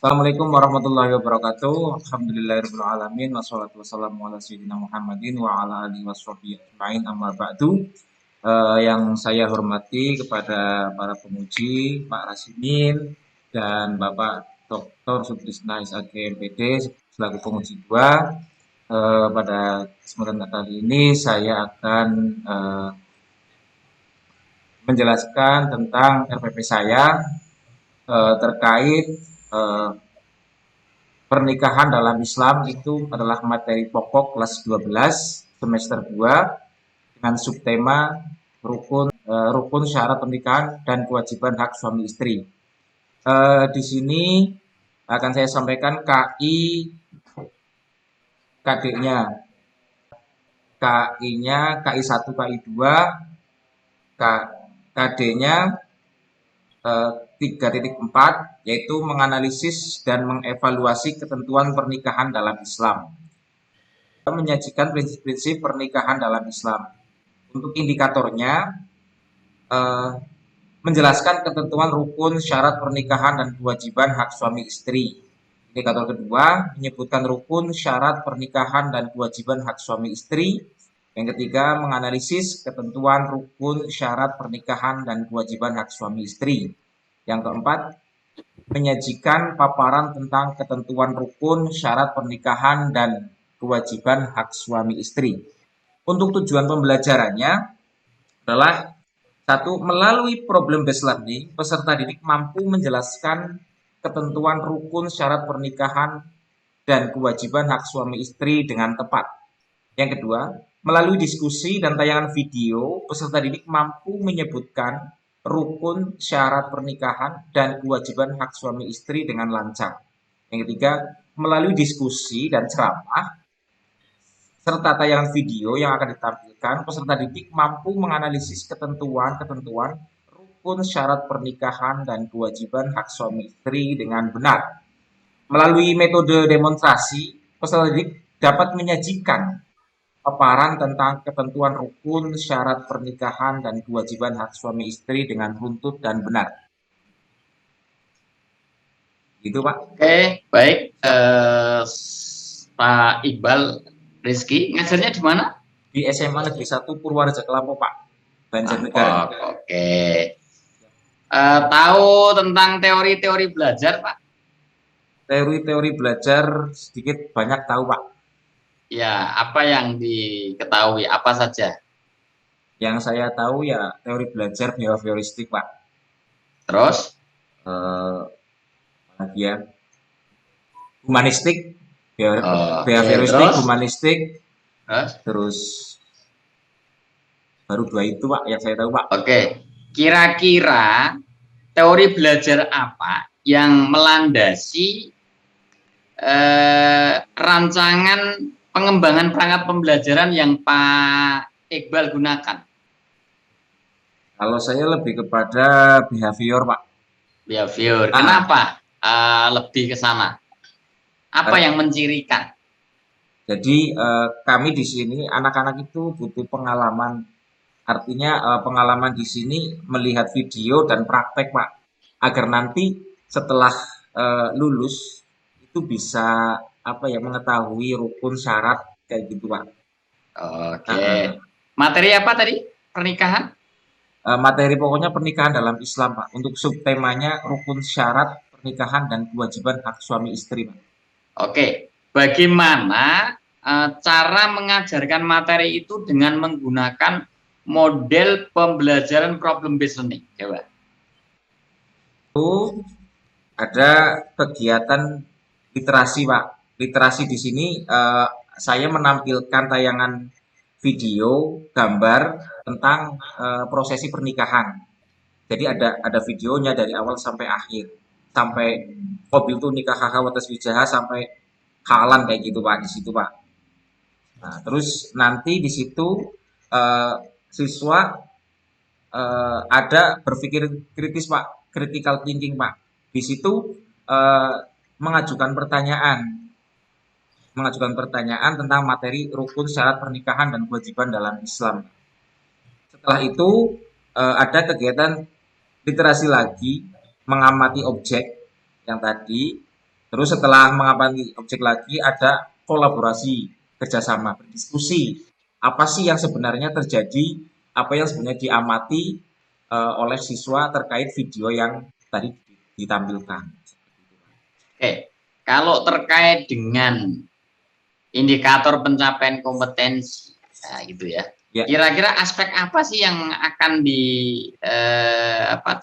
Assalamualaikum warahmatullahi wabarakatuh. Alhamdulillahirabbil alamin wassalatu wassalamu ala sayyidina Muhammadin wa ala alihi washabihi ajmain amma ba'du. Yang saya hormati kepada para pemuji, Pak Rasimin dan Bapak Dr. Sutrisna SAG MPD selaku pemuji dua. Pada kesempatan kali ini saya akan menjelaskan tentang RPP saya terkait pernikahan dalam Islam. Itu adalah materi pokok kelas 12 semester 2 dengan subtema rukun syarat pernikahan dan kewajiban hak suami istri. Di sini akan saya sampaikan KI KD-nya. KI-nya KI 1, KI 2, KD-nya 3.4, yaitu menganalisis dan mengevaluasi ketentuan pernikahan dalam Islam. Menyajikan prinsip-prinsip pernikahan dalam Islam. Untuk indikatornya, menjelaskan ketentuan rukun syarat pernikahan dan kewajiban hak suami istri. Indikator kedua, menyebutkan rukun syarat pernikahan dan kewajiban hak suami istri. Yang ketiga, menganalisis ketentuan rukun syarat pernikahan dan kewajiban hak suami istri. Yang keempat, menyajikan paparan tentang ketentuan rukun syarat pernikahan dan kewajiban hak suami istri. Untuk tujuan pembelajarannya adalah satu, melalui problem based learning, peserta didik mampu menjelaskan ketentuan rukun syarat pernikahan dan kewajiban hak suami istri dengan tepat. Yang kedua, melalui diskusi dan tayangan video, peserta didik mampu menyebutkan rukun syarat pernikahan dan kewajiban hak suami istri dengan lancar. Yang ketiga, melalui diskusi dan ceramah serta tayangan video yang akan ditampilkan, peserta didik mampu menganalisis ketentuan-ketentuan rukun syarat pernikahan dan kewajiban hak suami istri dengan benar. Melalui metode demonstrasi, peserta didik dapat menyajikan paparan tentang ketentuan rukun syarat pernikahan dan kewajiban hak suami istri dengan runtut dan benar. Gitu, Pak. Oke, baik. Pak Iqbal Rizky, ngajarnya di mana? Di SMA Negeri 1 Purwareja Kelampo, Pak. Banjarnegara. Oke. Tahu tentang teori-teori belajar, Pak? Teori-teori belajar sedikit banyak tahu, Pak. Ya, apa yang diketahui? Apa saja? Yang saya tahu ya teori belajar behavioristik, Pak. Terus? Lagi ya, humanistik, behavioristik, terus? humanistik, Terus? terus baru dua itu, Pak, yang saya tahu, Pak. Oke, kira-kira teori belajar apa yang melandasi rancangan pengembangan perangkat pembelajaran yang Pak Iqbal gunakan? Kalau saya lebih kepada behavior, Pak. Behavior. Kenapa lebih ke sana? Apa yang mencirikan? Jadi kami di sini anak-anak itu butuh pengalaman. Artinya pengalaman di sini melihat video dan praktek, Pak, agar nanti setelah lulus itu bisa mengetahui rukun syarat kayak gitu, Pak. Oke. Materi apa tadi? Pernikahan? Materi pokoknya pernikahan dalam Islam, Pak. Untuk subtemanya rukun syarat pernikahan dan kewajiban hak suami istri, Pak. Oke. Bagaimana cara mengajarkan materi itu dengan menggunakan model pembelajaran problem based learning? Coba. Itu ada kegiatan literasi, Pak. Literasi di sini saya menampilkan tayangan video, gambar tentang prosesi pernikahan. Jadi ada videonya dari awal sampai akhir, sampai qabil tuh nikah wa taswijaha sampai halan kayak gitu, Pak, di situ, Pak. Nah, terus nanti di situ siswa ada berpikir kritis, Pak, critical thinking, Pak. Di situ mengajukan pertanyaan tentang materi rukun syarat pernikahan dan kewajiban dalam Islam. Setelah itu ada kegiatan literasi lagi, mengamati objek yang tadi, Terus setelah mengamati objek lagi ada kolaborasi, kerjasama, berdiskusi. Apa sih yang sebenarnya terjadi, apa yang sebenarnya diamati oleh siswa terkait video yang tadi ditampilkan. Oke, kalau terkait dengan indikator pencapaian kompetensi, nah, gitu ya. Ya, Kira-kira aspek apa sih yang akan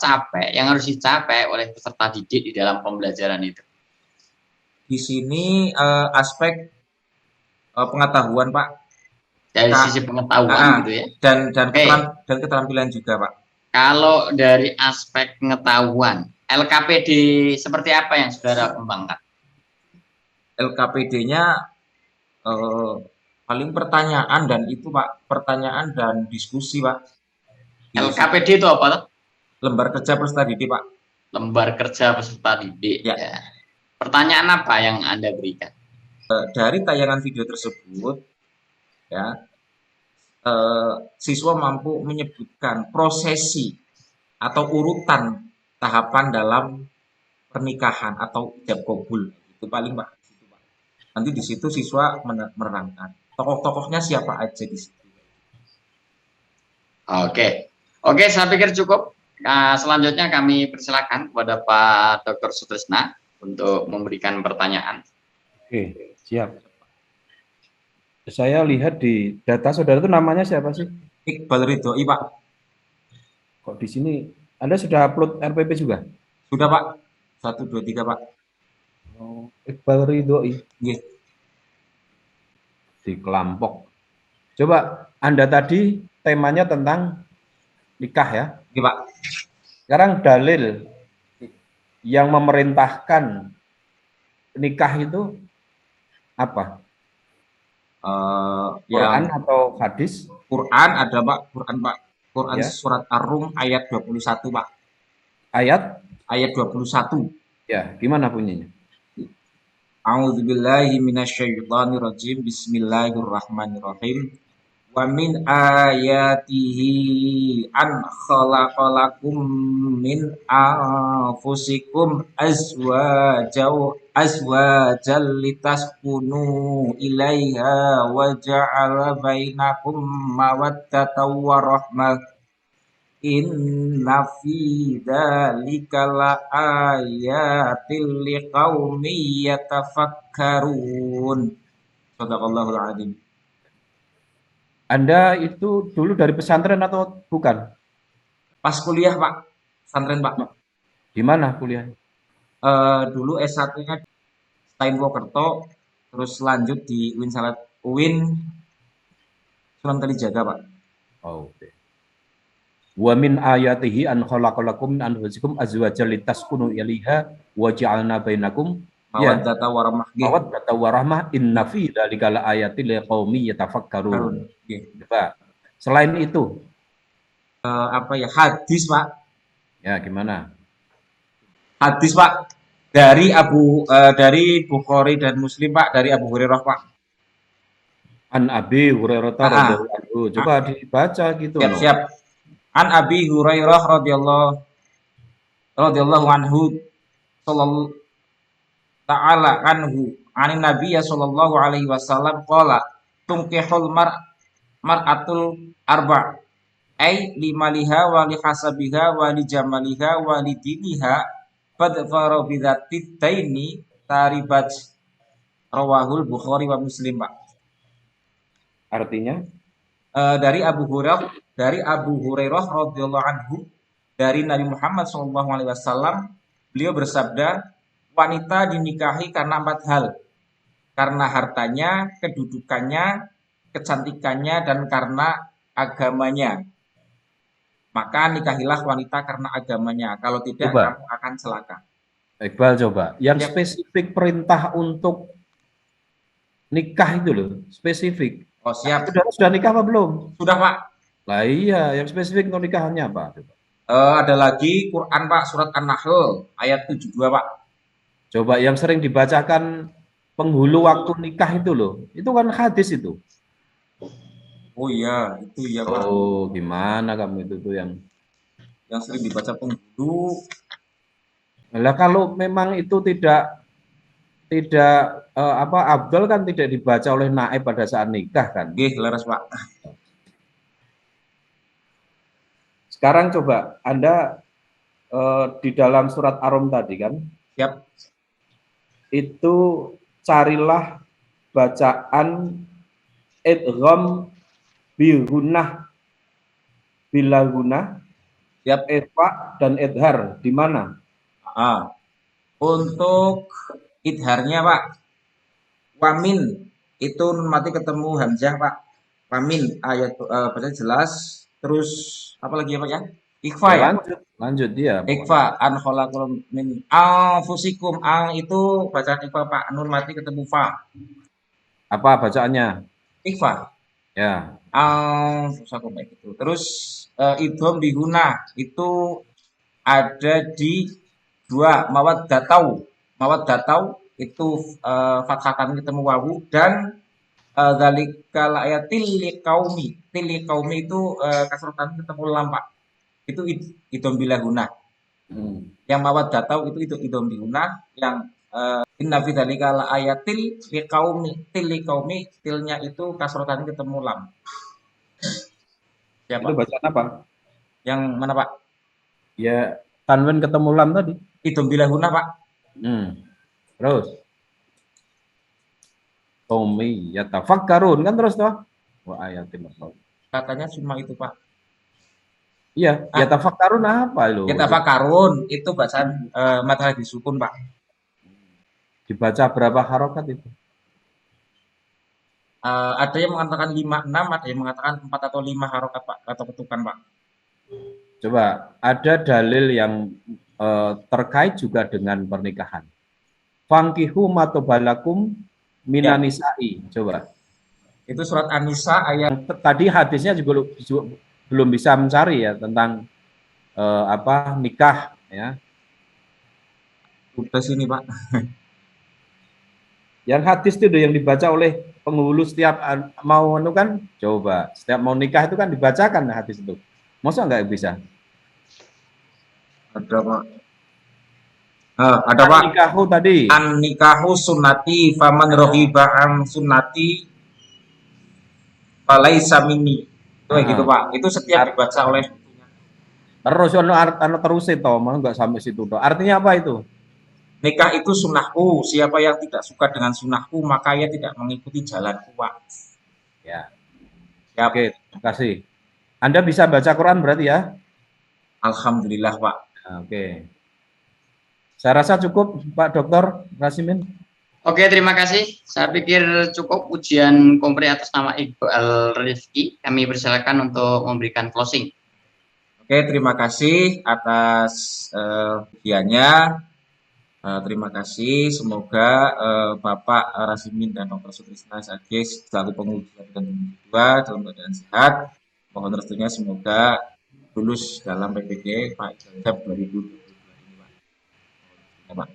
capai, yang harus dicapai oleh peserta didik di dalam pembelajaran itu? di sini aspek pengetahuan Pak, Dari Kak, sisi pengetahuan gitu ya. Oke, dan keterampilan juga Pak. kalau dari aspek pengetahuan, LKPD seperti apa yang saudara kembangkan? LKPD-nya paling pertanyaan dan itu Pak, pertanyaan dan diskusi Pak. Di LKPD itu apa tuh? lembar kerja peserta didik Pak. Lembar kerja peserta didik. Ya, Ya. Pertanyaan apa yang Anda berikan? dari tayangan video tersebut ya, siswa mampu menyebutkan prosesi atau urutan tahapan dalam pernikahan atau ijab kabul. Itu paling Pak. Nanti di situ siswa menerangkan tokoh-tokohnya siapa aja di situ. Oke, oke, saya pikir cukup. Nah, selanjutnya kami persilakan kepada Pak Dr. Sutrisna untuk memberikan pertanyaan. Oke, siap. Saya lihat di data saudara itu namanya siapa sih? Iqbal Ridhoi Pak. Kok di sini Anda sudah upload RPP juga? Sudah Pak. 1, 2, 3 Pak. Oh, Iqbal Ridhoi Yes. di kelompok. Coba Anda tadi temanya tentang nikah ya. Oke Pak. Sekarang dalil yang memerintahkan nikah itu apa? Quran Yang atau hadis? Quran ada Pak. Quran Pak. Quran Ya. surat Ar-Rum ayat 21 Pak. Ayat? Ayat 21. Ya, gimana bunyinya? A'udzubillahi minasyaitonirrajim. Bismillahirrahmanirrahim. Wa min ayatihi an khalaqalakum min anfusikum azwajan litaskunu ilaiha wa ja'ala bainakum mawaddatan wa rahmah. Inna fi dzalika laayatil liqaumin yatafakkarun. Shadaqallahul adzim. Anda itu dulu dari pesantren atau bukan? Pas kuliah Pak, pesantren Pak. Di mana kuliah? Dulu S1-nya Stein Wokerto, terus lanjut di UIN Sunan Kalijaga Pak. Oh, oke. Wa min ayatihi an khalaqalakum min anfusikum azwajan litaskunu ilaiha wa ja'alna bainakum Mawaddata warahmah. mawaddatan wa rahmah inna fi dzalika laayatil liqaumin yatafakkarun. Coba. Selain itu, apa ya? Hadis Pak. ya gimana? Hadis Pak dari Bukhari dan Muslim Pak, dari Abu Hurairah Pak. An Abi Hurairah radhiyallahu anhu. Coba dibaca gitu Siap, loh. siap. An Abi Hurairah radhiyallahu anhu sallallahu ta'ala anhu anin nabiyya sallallahu alaihi wasallam qala tunkihul mar'atul arba' ay limaliha wa li hasabiha wa li jamaliha wa li diniha fadfara bidzati taini taribat, rawahul Bukhari wa Muslim Pak. Artinya dari Abu Hurairah radhiyallahu anhu dari Nabi Muhammad sallallahu alaihi wasallam, beliau bersabda, wanita dinikahi karena 4 hal. Karena hartanya, kedudukannya, kecantikannya, dan karena agamanya. Maka nikahilah wanita karena agamanya. Kalau tidak, coba. kamu akan celaka. Iqbal coba. Yang Siap. spesifik perintah untuk nikah itu loh, spesifik. Oh siap. Sudah nikah apa belum? Sudah Pak. Lah iya, yang spesifik untuk nikahannya apa? Ada lagi Quran Pak, surat An-Nahl ayat 72 Pak. Coba yang sering dibacakan penghulu waktu nikah itu loh, itu kan hadis itu. Oh iya, itu ya Pak. Oh, gimana kamu itu tuh yang sering dibaca penghulu. Lah kalau memang itu tidak tidak Abdul kan tidak dibaca oleh naib pada saat nikah kan. Nggih, leres Pak. Sekarang coba Anda di dalam surat Ar-Rum tadi kan, Siap. itu carilah bacaan idgham bihunah bila gunah, Siap. ikhfa dan idhar di mana? Untuk idharnya Pak, wamin itu nun mati ketemu hamzah Pak. Wamin ayat baca jelas. Terus apa lagi ya Pak ya? Ikhfa ya. Lanjut dia. Ikhfa an khalaqakum min anfusikum. Itu bacaan ikhfa Pak. Nun mati ketemu fa. Apa bacaannya? Ikhfa. Ya. Anfusakum itu. Terus idgham bihuna itu ada di dua mawad datau itu fathatan ketemu wawu dan dzalikal ayatil liqaumi itu kasrotan ketemu lam Pak. Itu idgham bilahuna. Yang mawad datau itu idgham bihuna, yang inna fi dzalikal ayatil liqaumi tilnya itu kasrotan ketemu lam. Siapa? Itu bacaan apa? Yang mana Pak? Ya tanwin ketemu lam tadi. Idgham bilahuna Pak. Terus Qaumi yatafakkarun kan terus toh. Wa ayatil qaum. Katanya cuma itu Pak. Iya, yatafakkarun apa lo? Yatafakkarun itu bacaan mad disukun Pak. Dibaca berapa harokat itu? Ada yang mengatakan 5, 6, ada yang mengatakan 4 atau 5 harokat Pak, atau ketukan Pak. Coba, ada dalil yang terkait juga dengan pernikahan. Fankihu matobalakum minanisa'i. Coba. Itu surat An-Nisa ayat. Tadi hadisnya juga belum bisa mencari ya tentang nikah ya. Udah sini Pak. Yang hadis itu yang dibaca oleh penghulu setiap mau kan, coba setiap mau nikah itu kan dibacakan hadis itu. Masa nggak bisa? Ada Pak. Ada Pak. Nikahu tadi. An-nikahu sunnati faman rohiba an sunnati falaisa minni. Itu kayak gitu Pak. Itu setiap dibaca oleh. Terus ono terus itu, mau nggak sampai situ toh. Artinya apa itu? Nikah itu sunnahku. Siapa yang tidak suka dengan sunnahku, maka ia tidak mengikuti jalanku Pak. Ya. Siap. Oke, terima kasih. Anda bisa baca Quran berarti ya? Alhamdulillah Pak. Oke. Saya rasa cukup Pak Dr. Rasimin. Oke, terima kasih. Saya pikir cukup ujian kompre atas nama Iqbal Rifki. Kami persilakan untuk memberikan closing. Oke, terima kasih atas ujiannya. Terima kasih. Semoga Bapak Rasimin dan Dr. Sutrisna SAG selaku penguji dan kedua dalam keadaan sehat. Mohon restunya semoga lulus dalam PPG Pak Ijazah 2022 ini Pak.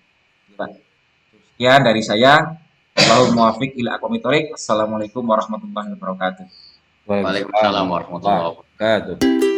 Sekian dari saya. Wallahul muwaffiq ila aqwamit thoriq. Assalamualaikum warahmatullahi wabarakatuh. Waalaikumsalam warahmatullahi wabarakatuh.